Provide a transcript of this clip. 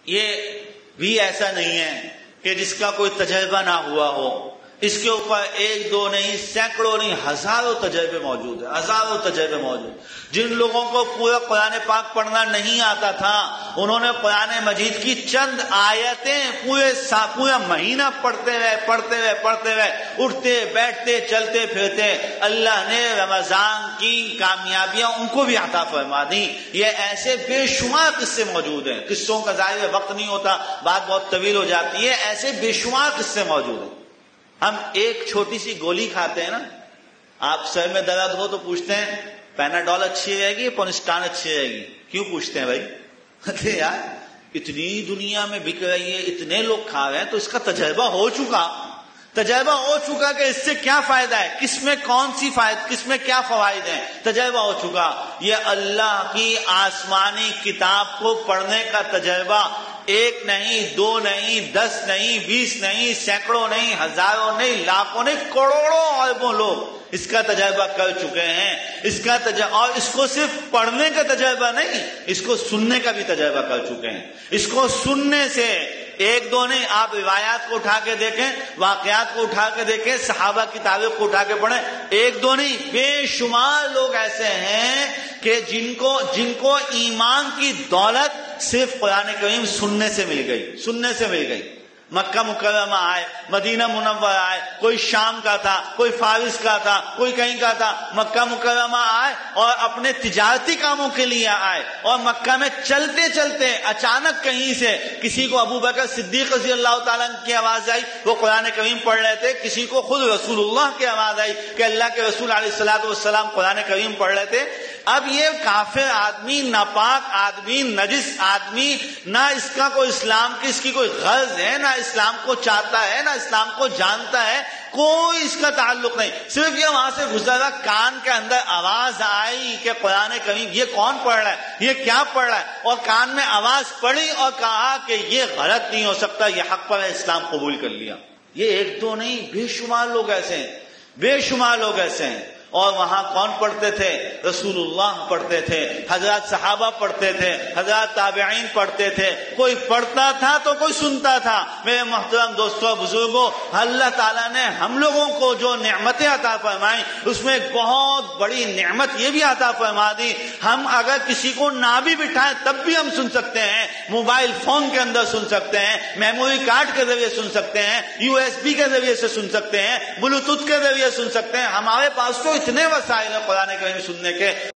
یہ بھی ایسا نہیں ہے کہ جس کا کوئی تجربہ نہ ہوا ہو. اس کے اوپر ایک دو نہیں، سینکڑوں نہیں، ہزاروں تجربے موجود ہیں، ہزاروں تجربے موجود. جن لوگوں کو پورا قرآن پاک پڑھنا نہیں آتا تھا، انہوں نے قرآن مجید کی چند آیتیں پورا مہینہ پڑھتے ہوئے اٹھتے بیٹھتے چلتے پھرتے اللہ نے رمضان کی کامیابیاں ان کو بھی عطا فرما دی. یہ ایسے بے شمار قصے موجود ہیں. قصوں کا ظاہر وقت نہیں ہوتا، بات بہت طویل ہو جاتی ہے. ایسے بے شمار قصے موجود ہیں. ہم ایک چھوٹی سی گولی کھاتے ہیں نا، آپ سر میں درد ہو تو پوچھتے ہیں پیناڈول اچھی رہے گی پونسٹان اچھی رہے گی؟ کیوں پوچھتے ہیں بھائی؟ یار اتنی دنیا میں بک رہی ہے، اتنے لوگ کھا رہے ہیں، تو اس کا تجربہ ہو چکا کہ اس سے کیا فائدہ ہے، کس میں کون سی کس میں کیا فوائد ہیں، تجربہ ہو چکا. یہ اللہ کی آسمانی کتاب کو پڑھنے کا تجربہ ایک نہیں، دو نہیں، 10 نہیں، 20 نہیں، سینکڑوں نہیں، ہزاروں نہیں، لاکھوں نہیں، کروڑوں اربوں لوگ اس کا تجربہ کر چکے ہیں. اور اس کو صرف پڑھنے کا تجربہ نہیں، اس کو سننے کا بھی تجربہ کر چکے ہیں. اس کو سننے سے ایک دو نہیں، آپ روایات کو اٹھا کے دیکھیں، واقعات کو اٹھا کے دیکھیں، صحابہ کی تاریخ کو اٹھا کے پڑھیں. ایک دو نہیں، بے شمار لوگ ایسے ہیں کہ جن کو ایمان کی دولت صرف قرآن کریم سننے سے مل گئی. مکہ مکرمہ آئے، مدینہ منورہ آئے، کوئی شام کا تھا، کوئی فارس کا تھا، کوئی کہیں کا تھا، مکہ مکرمہ آئے اور اپنے تجارتی کاموں کے لیے آئے، اور مکہ میں چلتے چلتے اچانک کہیں سے کسی کو ابو بکر صدیق رضی اللہ تعالیٰ کی آواز آئی، وہ قرآن کریم پڑھ رہے تھے. کسی کو خود رسول اللہ کی آواز آئی کہ اللہ کے رسول علیہ الصلوۃ والسلام قرآن کریم پڑھ رہے تھے. اب یہ کافر آدمی، ناپاک آدمی، نجس آدمی، نہ اس کا کوئی اسلام کی اس کی کوئی غرض ہے، نہ اسلام کو چاہتا ہے، نہ اسلام کو جانتا ہے، کوئی اس کا تعلق نہیں. صرف یہ وہاں سے گزرا، کان کے اندر آواز آئی کہ قرآن کریم یہ کون پڑھ رہا ہے، یہ کیا پڑھ رہا ہے، اور کان میں آواز پڑی اور کہا کہ یہ غلط نہیں ہو سکتا، یہ حق پر ہے، اسلام قبول کر لیا. یہ ایک دو نہیں، بے شمار لوگ ایسے ہیں. اور وہاں کون پڑھتے تھے؟ رسول اللہ پڑھتے تھے، حضرات صحابہ پڑھتے تھے، حضرات تابعین پڑھتے تھے. کوئی پڑھتا تھا تو کوئی سنتا تھا. میرے محترم دوستوں بزرگوں، اللہ تعالیٰ نے ہم لوگوں کو جو نعمتیں عطا فرمائیں، اس میں ایک بہت بڑی نعمت یہ بھی عطا فرما دی، ہم اگر کسی کو نہ بھی بٹھائیں تب بھی ہم سن سکتے ہیں. موبائل فون کے اندر سن سکتے ہیں، میموری کارڈ کے ذریعے سن سکتے ہیں، USB کے ذریعے سے سن سکتے ہیں، بلوٹوتھ کے ذریعے سن سکتے ہیں. ہمارے پاس تو اتنے وسائل ہیں قرآن کریم سننے کے.